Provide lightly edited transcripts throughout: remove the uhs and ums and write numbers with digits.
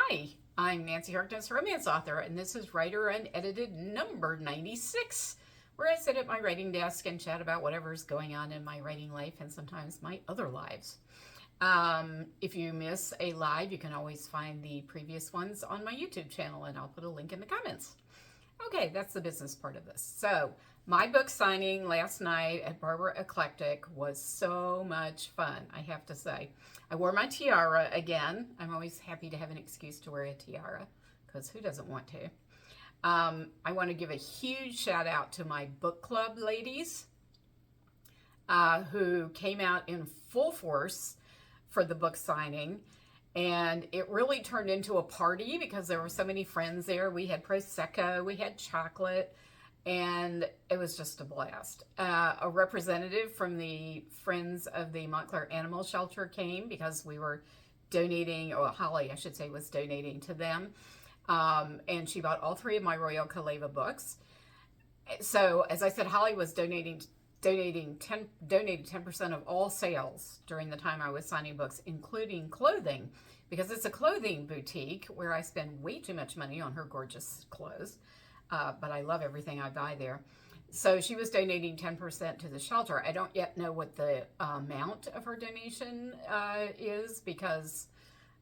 Hi, I'm Nancy Harkness, romance author, and this is Writer Unedited number 96, where I sit at my writing desk and chat about whatever's going on in my writing life and sometimes my other lives. If you miss a live, you can always find the previous ones on my YouTube channel, and I'll put a link in the comments. Okay, that's the business part of this. So, my book signing last night at Barbara Eclectic was so much fun, I have to say. I wore my tiara again. I'm always happy to have an excuse to wear a tiara, because who doesn't want to? I want to give a huge shout out to my book club ladies who came out in full force for the book signing. And it really turned into a party because there were so many friends there. We had Prosecco, we had chocolate, and it was just a blast. A representative from the Friends of the Montclair Animal Shelter came because we were donating, or Holly, I should say, was donating to them. And she bought all three of my Royal Kaleva books. So, as I said, Holly was donated 10% of all sales during the time I was signing books, including clothing, because it's a clothing boutique where I spend way too much money on her gorgeous clothes, but I love everything I buy there. So she was donating 10% to the shelter. I don't yet know what the amount of her donation is because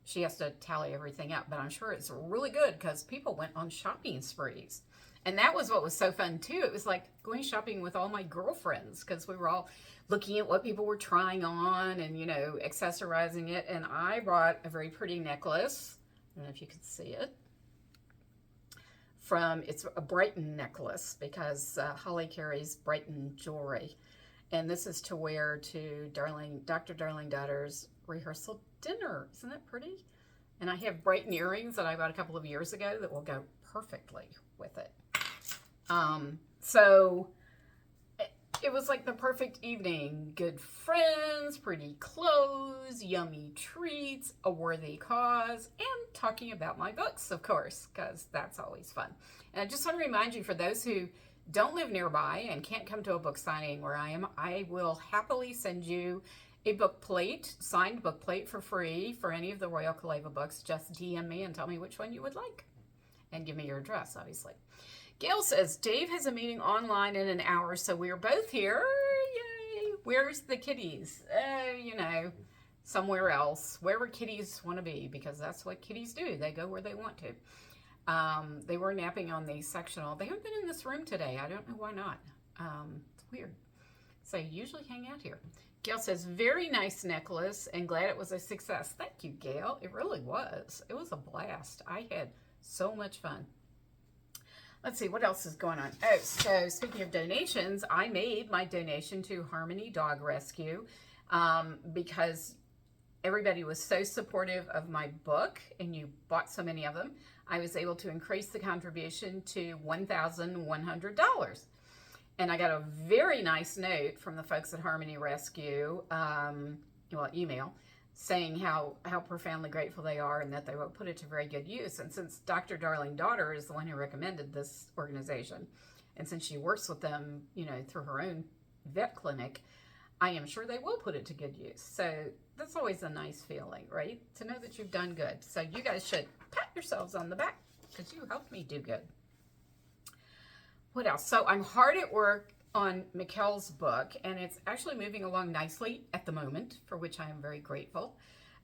she has to tally everything up, but I'm sure it's really good because people went on shopping sprees. And that was what was so fun, too. It was like going shopping with all my girlfriends because we were all looking at what people were trying on and, you know, accessorizing it. And I bought a very pretty necklace. I don't know if you can see it. It's a Brighton necklace because Holly carries Brighton jewelry. And this is to wear to Dr. Darling Daughter's rehearsal dinner. Isn't that pretty? And I have Brighton earrings that I bought a couple of years ago that will go perfectly with it. So it was like the perfect evening. Good friends, pretty clothes, yummy treats, a worthy cause, and talking about my books, of course, because that's always fun. And I just want to remind you, for those who don't live nearby and can't come to a book signing where I am, I will happily send you a book plate, signed book plate for free for any of the Royal Kaleva books. Just DM me and tell me which one you would like. And give me your address, obviously. Gail says, Dave has a meeting online in an hour, so we're both here. Yay! Where's the kitties? You know, somewhere else. Wherever kitties want to be, because that's what kitties do. They go where they want to. They were napping on the sectional. They haven't been in this room today. I don't know why not. It's weird. So you usually hang out here. Gail says, very nice necklace and glad it was a success. Thank you, Gail. It really was. It was a blast. I had so much fun. Let's see, what else is going on? Oh, so speaking of donations, I made my donation to Harmony Dog Rescue because everybody was so supportive of my book and you bought so many of them. I was able to increase the contribution to $1,100. And I got a very nice note from the folks at Harmony Rescue, email, saying how profoundly grateful they are and that they will put it to very good use. And since Dr. Darling Daughter is the one who recommended this organization, and since she works with them, you know, through her own vet clinic, I am sure they will put it to good use. So that's always a nice feeling, right? To know that you've done good. So you guys should pat yourselves on the back because you helped me do good. What else? So I'm hard at work on Mikkel's book, and it's actually moving along nicely at the moment, for which I am very grateful.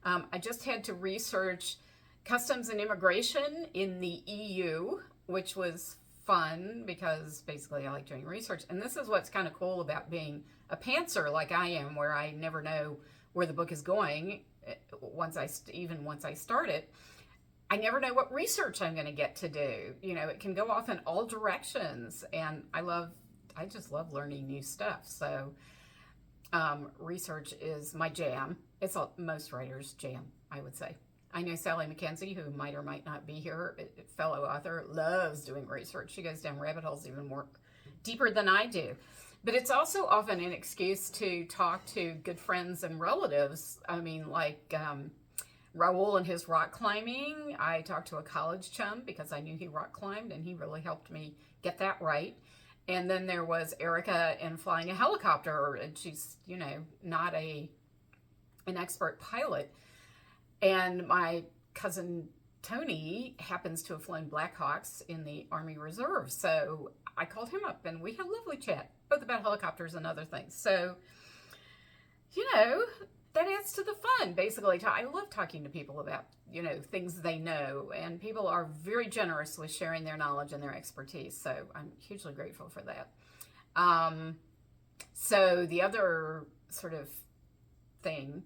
I just had to research customs and immigration in the EU, which was fun because basically I like doing research. And this is what's kind of cool about being a pantser like I am, where I never know where the book is going once I start it. I never know what research I'm going to get to do. You know, it can go off in all directions, and I just love learning new stuff. So research is my jam. It's most writers' jam, I would say. I know Sally McKenzie, who might or might not be here, a fellow author, loves doing research. She goes down rabbit holes even more deeper than I do. But it's also often an excuse to talk to good friends and relatives. I mean, like Raul and his rock climbing. I talked to a college chum because I knew he rock climbed, and he really helped me get that right. And then there was Erica in flying a helicopter, and she's, you know, not an expert pilot. And my cousin Tony happens to have flown Blackhawks in the Army Reserve. So I called him up and we had a lovely chat, both about helicopters and other things. So, that adds to the fun, basically. I love talking to people about, things they know. And people are very generous with sharing their knowledge and their expertise. So I'm hugely grateful for that. So the other sort of thing,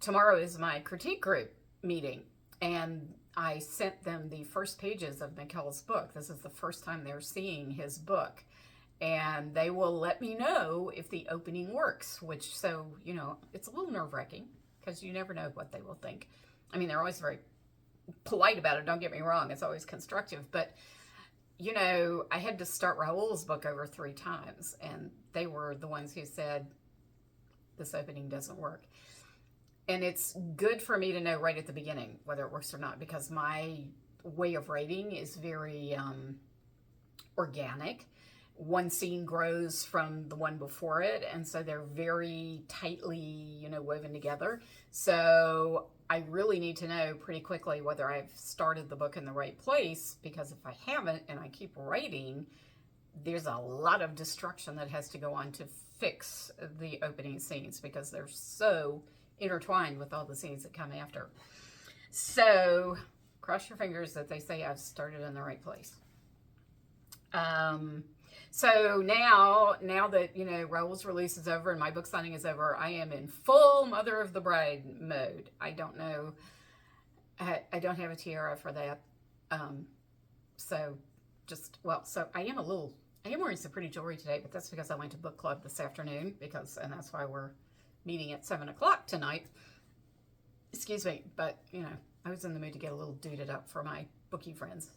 tomorrow is my critique group meeting. And I sent them the first pages of Mikkel's book. This is the first time they're seeing his book. And they will let me know if the opening works, which, so, it's a little nerve-wracking because you never know what they will think. I mean, they're always very polite about it. Don't get me wrong. It's always constructive. But, I had to start Raoul's book over 3 times. And they were the ones who said, this opening doesn't work. And it's good for me to know right at the beginning whether it works or not, because my way of writing is very organic. One scene grows from the one before it, and so they're very tightly, woven together. So I really need to know pretty quickly whether I've started the book in the right place, because if I haven't and I keep writing, there's a lot of destruction that has to go on to fix the opening scenes, because they're so intertwined with all the scenes that come after. So cross your fingers that they say I've started in the right place. So now that, Raoul's release is over and my book signing is over, I am in full Mother of the Bride mode. I don't know. I don't have a tiara for that. So I am wearing some pretty jewelry today, but that's because I went to book club this afternoon and that's why we're meeting at 7:00 tonight. Excuse me. But, I was in the mood to get a little duded up for my bookie friends,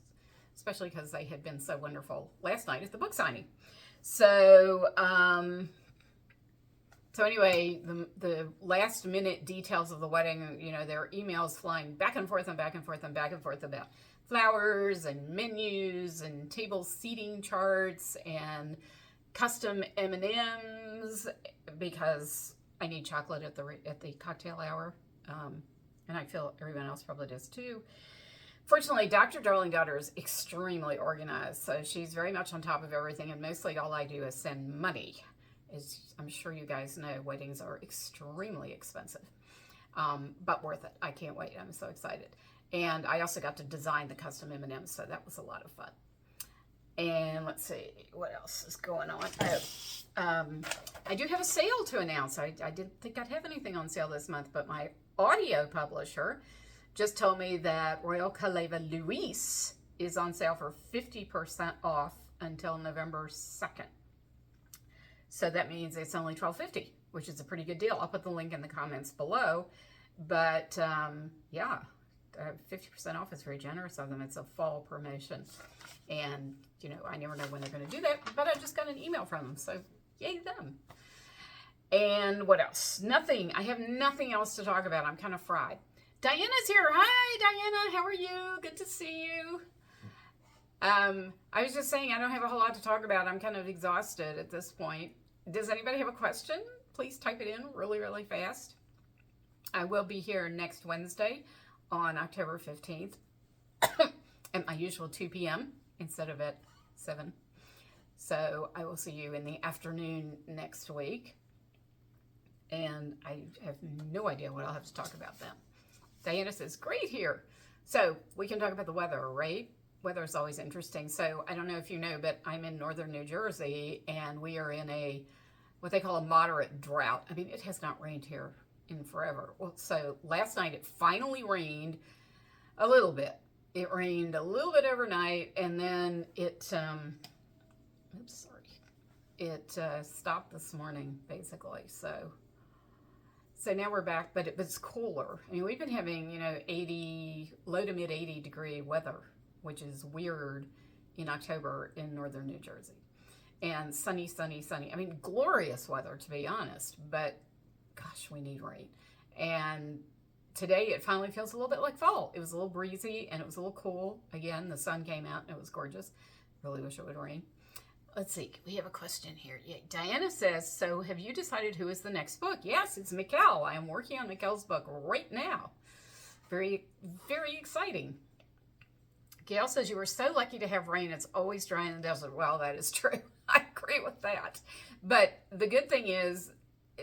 especially because they had been so wonderful last night at the book signing. So, anyway, the last minute details of the wedding, there are emails flying back and forth and back and forth and back and forth about flowers and menus and table seating charts and custom M&Ms, because I need chocolate at the cocktail hour. And I feel everyone else probably does too. Fortunately, Dr. Darling Daughter is extremely organized, so she's very much on top of everything, and mostly all I do is send money. As I'm sure you guys know, weddings are extremely expensive, but worth it. I can't wait. I'm so excited. And I also got to design the custom M&Ms, so that was a lot of fun. And let's see, what else is going on? I do have a sale to announce. I didn't think I'd have anything on sale this month, but my audio publisher just told me that Royal Kaleva Luis is on sale for 50% off until November 2nd. So that means it's only $12.50, which is a pretty good deal. I'll put the link in the comments below. But 50% off is very generous of them. It's a fall promotion. And, I never know when they're going to do that, but I just got an email from them. So yay them. And what else? Nothing. I have nothing else to talk about. I'm kind of fried. Diana's here. Hi, Diana. How are you? Good to see you. I was just saying I don't have a whole lot to talk about. I'm kind of exhausted at this point. Does anybody have a question? Please type it in really, really fast. I will be here next Wednesday on October 15th at my usual 2 p.m. instead of at 7. So I will see you in the afternoon next week. And I have no idea what I'll have to talk about then. Diana says, great here. So we can talk about the weather, right? Weather is always interesting. So I don't know if you know, but I'm in northern New Jersey, and we are in what they call a moderate drought. I mean, it has not rained here in forever. Well, so last night it finally rained a little bit. It rained a little bit overnight, and then it, stopped this morning, basically. So now we're back, but it's cooler. I mean, we've been having, low to mid 80 degree weather, which is weird in October in northern New Jersey. And sunny, sunny, sunny. I mean, glorious weather, to be honest, but gosh, we need rain. And today it finally feels a little bit like fall. It was a little breezy and it was a little cool. Again, the sun came out and it was gorgeous. Really wish it would rain. Let's see. We have a question here. Yeah, Diana says, so have you decided who is the next book? Yes, it's Mikkel. I am working on Mikkel's book right now. Very, very exciting. Gail says, you were so lucky to have rain. It's always dry in the desert. Well, that is true. I agree with that. But the good thing is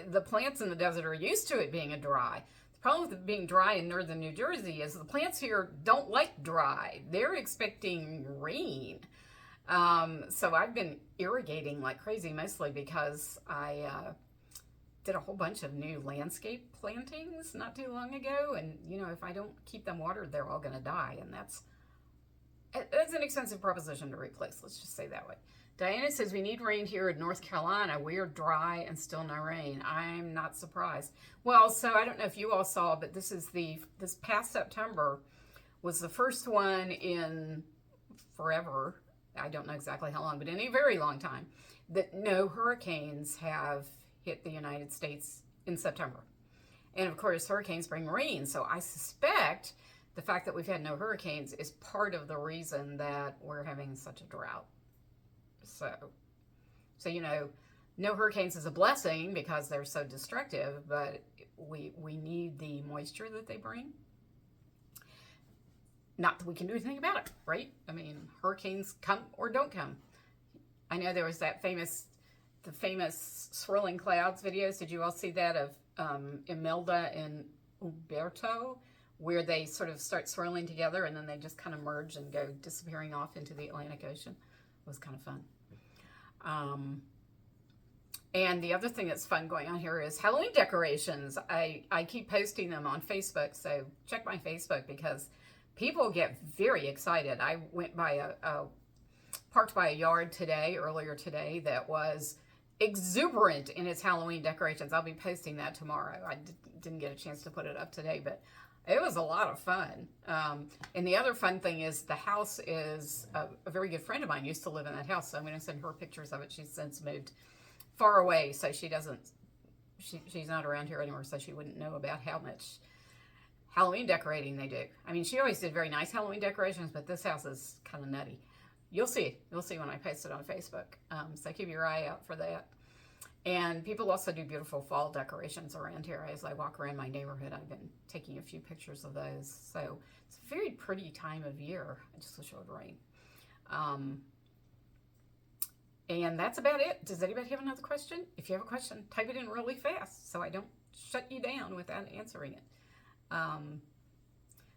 the plants in the desert are used to it being dry. The problem with it being dry in northern New Jersey is the plants here don't like dry. They're expecting rain. So I've been irrigating like crazy, mostly because I did a whole bunch of new landscape plantings not too long ago. And, you know, if I don't keep them watered, they're all going to die. And that's an expensive proposition to replace. Let's just say that way. Diana says, we need rain here in North Carolina. We're dry and still no rain. I'm not surprised. Well, so I don't know if you all saw, but this past September was the first one in forever. I don't know exactly how long, but in a very long time, that no hurricanes have hit the United States in September. And of course, hurricanes bring rain. So I suspect the fact that we've had no hurricanes is part of the reason that we're having such a drought. So you know, no hurricanes is a blessing because they're so destructive, but we need the moisture that they bring. Not that we can do anything about it, right? I mean, hurricanes come or don't come. I know there was the famous swirling clouds videos. Did you all see that of Imelda and Umberto, where they sort of start swirling together and then they just kind of merge and go disappearing off into the Atlantic Ocean? It was kind of fun. And the other thing that's fun going on here is Halloween decorations. I keep posting them on Facebook, so check my Facebook because people get very excited. I went by parked by a yard earlier today, that was exuberant in its Halloween decorations. I'll be posting that tomorrow. I didn't get a chance to put it up today, but it was a lot of fun. And the other fun thing is the house is a very good friend of mine used to live in that house, so I'm going to send her pictures of it. She's since moved far away, so she's not around here anymore, so she wouldn't know about how much Halloween decorating they do. I mean, she always did very nice Halloween decorations, but this house is kind of nutty. You'll see when I post it on Facebook. So keep your eye out for that. And people also do beautiful fall decorations around here. As I walk around my neighborhood, I've been taking a few pictures of those. So it's a very pretty time of year. I just wish it would rain. And that's about it. Does anybody have another question? If you have a question, type it in really fast so I don't shut you down without answering it.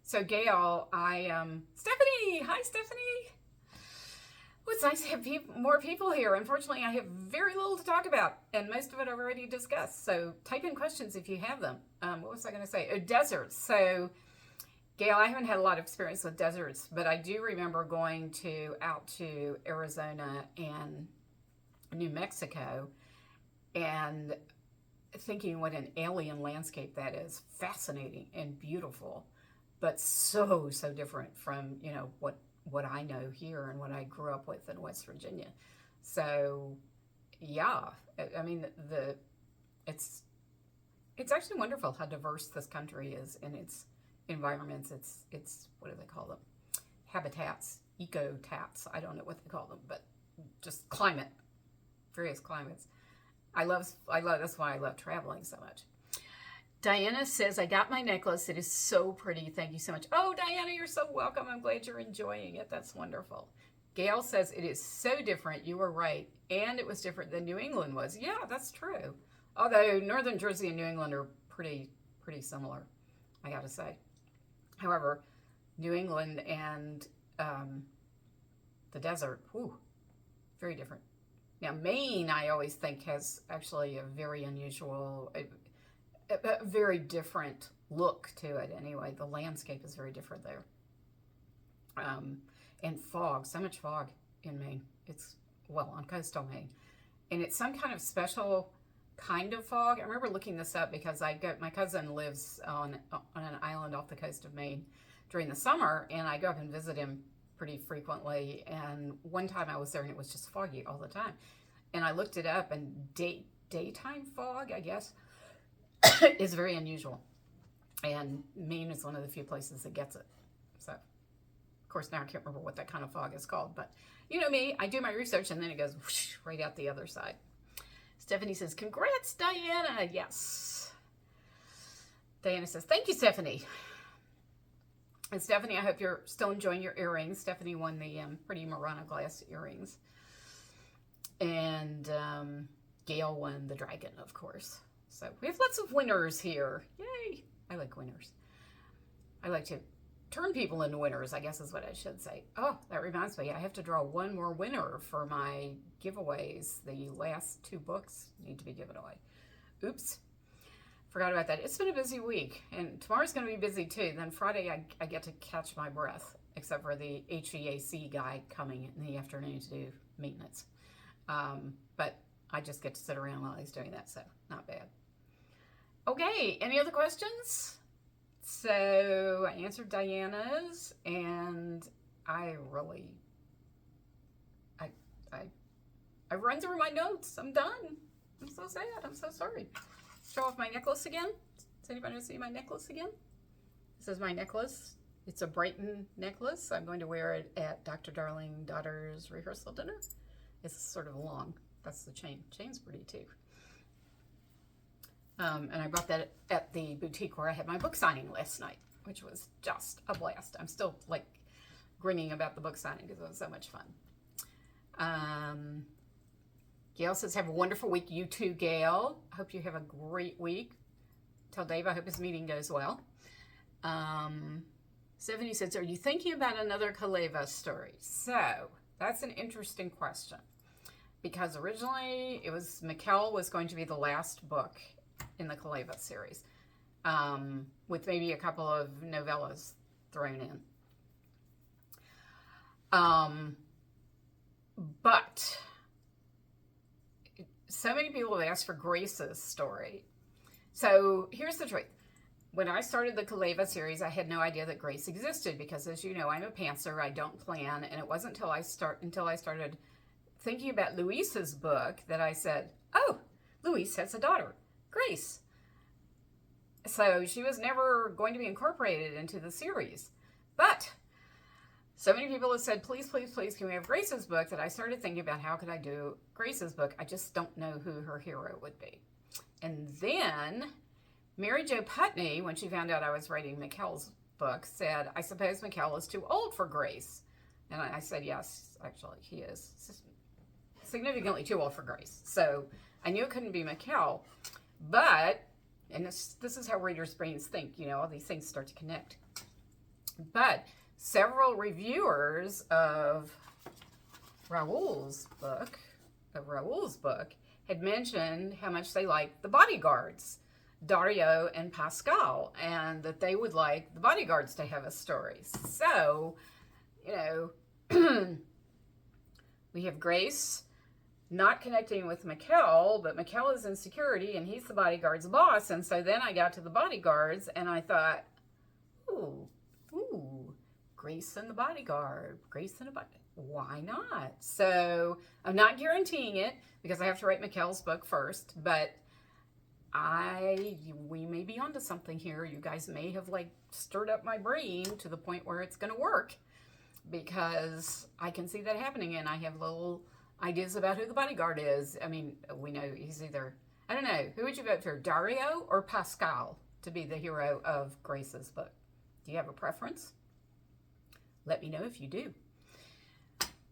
So Gail, Stephanie, hi Stephanie. Well, it's nice to have more people here. Unfortunately, I have very little to talk about, and most of it I've already discussed. So type in questions if you have them. What was I going to say? Oh, deserts. So Gail, I haven't had a lot of experience with deserts, but I do remember going out to Arizona and New Mexico and thinking what an alien landscape that is. Fascinating and beautiful, but so different from, you know, what I know here and what I grew up with in West Virginia. So yeah, I mean, it's actually wonderful how diverse this country is in its environments. It's what do they call them? Habitats, eco-tats. I don't know what they call them, but just climate, various climates. I love, that's why I love traveling so much. Diana says, I got my necklace. It is so pretty. Thank you so much. Oh, Diana, you're so welcome. I'm glad you're enjoying it. That's wonderful. Gail says, it is so different. You were right. And it was different than New England was. Yeah, that's true. Although Northern Jersey and New England are pretty similar, I got to say. However, New England and the desert, whew, very different. Now, Maine, I always think, has actually a very unusual, a very different look to it anyway. The landscape is very different there. And fog, so much fog in Maine. It's, well, on coastal Maine. And it's some kind of special kind of fog. I remember looking this up because my cousin lives on an island off the coast of Maine during the summer, and I go up and visit him pretty frequently. And one time I was there and it was just foggy all the time. And I looked it up, and daytime fog, I guess, is very unusual. And Maine is one of the few places that gets it. So, of course, now I can't remember what that kind of fog is called. But you know me, I do my research and then it goes whoosh, right out the other side. Stephanie says, congrats, Diana. Yes. Diana says, thank you, Stephanie. And Stephanie, I hope you're still enjoying your earrings. Stephanie won the pretty Murano glass earrings. And Gail won the dragon, of course. So we have lots of winners here. Yay! I like winners. I like to turn people into winners, I guess is what I should say. Oh, that reminds me. I have to draw one more winner for my giveaways. The last 2 books need to be given away. Oops. Forgot about that. It's been a busy week, and tomorrow's going to be busy too. Then Friday, I get to catch my breath, except for the HVAC guy coming in the afternoon to do maintenance. But I just get to sit around while he's doing that, so not bad. Okay, any other questions? So I answered Diana's, and I run through my notes. I'm done. I'm so sad. I'm so sorry. Show off my necklace again. Does anybody see my necklace again? This is my necklace. It's a Brighton necklace. I'm going to wear it at Dr. Darling Daughter's rehearsal dinner. It's sort of long. That's the chain. Chain's pretty too. And I bought that at the boutique where I had my book signing last night, which was just a blast. I'm still like grinning about the book signing because it was so much fun. Gail says, have a wonderful week. You too, Gail. I hope you have a great week. Tell Dave I hope his meeting goes well. Stephanie says, are you thinking about another Kaleva story? So that's an interesting question, because originally it was Mikkel was going to be the last book in the Kaleva series, with maybe a couple of novellas thrown in. But so many people have asked for Grace's story. So here's the truth. When I started the Kaleva series, I had no idea that Grace existed because, as you know, I'm a pantser. I don't plan, and it wasn't until I started thinking about Louise's book that I said, oh, Louise has a daughter, Grace. So she was never going to be incorporated into the series. But so many people have said, please, please, please, can we have Grace's book, that I started thinking about how could I do Grace's book. I just don't know who her hero would be. And then Mary Jo Putney, when she found out I was writing Mikkel's book, said, I suppose Mikkel is too old for Grace. And I said, yes, actually, he is significantly too old for Grace. So I knew it couldn't be Mikkel. But, and this is how readers' brains think, you know, all these things start to connect. But several reviewers of Raoul's book, had mentioned how much they liked the bodyguards, Dario and Pascal, and that they would like the bodyguards to have a story. So, you know, we have Grace not connecting with Mikkel, but Mikkel is in security and he's the bodyguard's boss. And so then I got to the bodyguards and I thought, ooh, Grace and the bodyguard, why not? So I'm not guaranteeing it because I have to write Mikkel's book first, but we may be onto something here. You guys may have like stirred up my brain to the point where it's going to work, because I can see that happening, and I have little ideas about who the bodyguard is. I mean, we know he's either, I don't know, who would you vote for, Dario or Pascal to be the hero of Grace's book? Do you have a preference? Let me know if you do.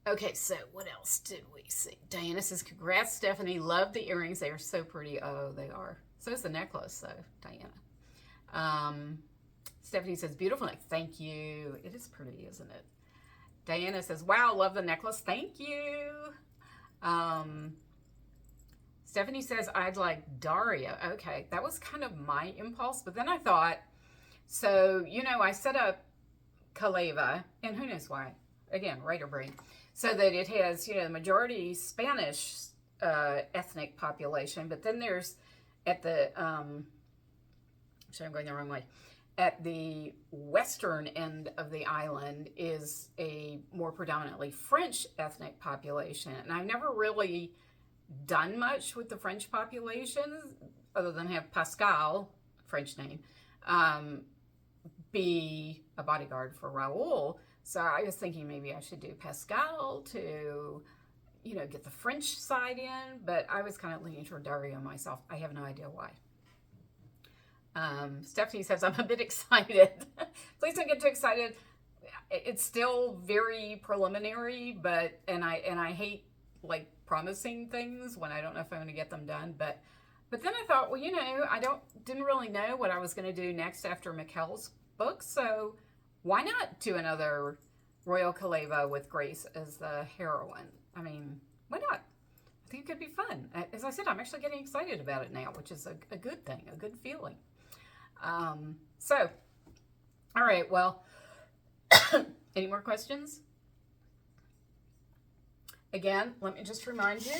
Okay, so what else did we see? Diana says, congrats, Stephanie. Love the earrings. They are so pretty. Oh, they are. So is the necklace, though, Diana. Stephanie says, beautiful neck. Thank you. It is pretty, isn't it? Diana says, wow, love the necklace. Thank you. Stephanie says, I'd like Daria. Okay, that was kind of my impulse, but then I thought, so, you know, I set up Kaleva, and who knows why. Again, writer brain. So that it has, you know, the majority Spanish ethnic population, but then there's at the, sorry, I'm going the wrong way. At the western end of the island is a more predominantly French ethnic population. And I've never really done much with the French population other than have Pascal, French name, be a bodyguard for Raoul. So I was thinking maybe I should do Pascal to, you know, get the French side in, but I was kind of leaning toward Dario myself. I have no idea why. Stephanie says, I'm a bit excited. Please don't get too excited. It's still very preliminary, and I hate like promising things when I don't know if I'm going to get them done. But then I thought, well, didn't really know what I was going to do next after Mikkel's book, so why not do another Royal Kaleva with Grace as the heroine? I mean, why not? I think it could be fun. As I said, I'm actually getting excited about it now, which is a good thing, a good feeling. So, all right, well, any more questions? Again, let me just remind you,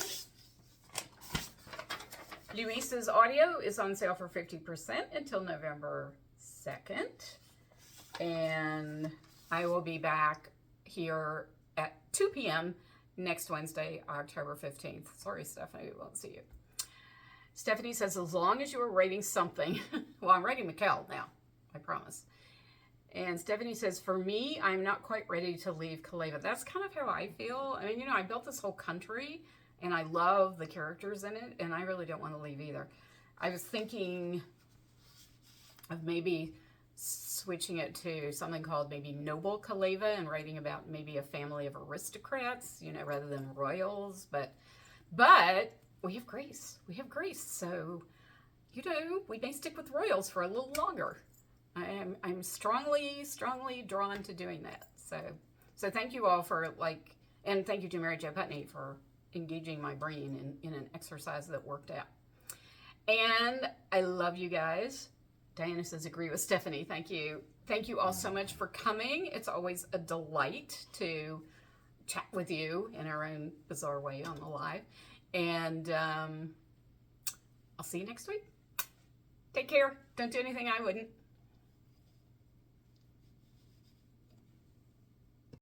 Luis's audio is on sale for 50% until November 2nd. And I will be back here at 2 p.m. next Wednesday, October 15th. Sorry, Stephanie, we won't see you. Stephanie says, as long as you are writing something. Well, I'm writing Mikkel now, I promise. And Stephanie says, for me, I'm not quite ready to leave Kaleva. That's kind of how I feel. I mean, I built this whole country, and I love the characters in it, and I really don't want to leave either. I was thinking of maybe switching it to something called maybe Noble Kaleva and writing about maybe a family of aristocrats, rather than royals. But we have Grace. We have Grace. So, we may stick with royals for a little longer. I'm strongly drawn to doing that. So thank you all for and thank you to Mary Jo Putney for engaging my brain in an exercise that worked out. And I love you guys. Diana says, agree with Stephanie. Thank you. Thank you all so much for coming. It's always a delight to chat with you in our own bizarre way on the live. And I'll see you next week. Take care. Don't do anything I wouldn't.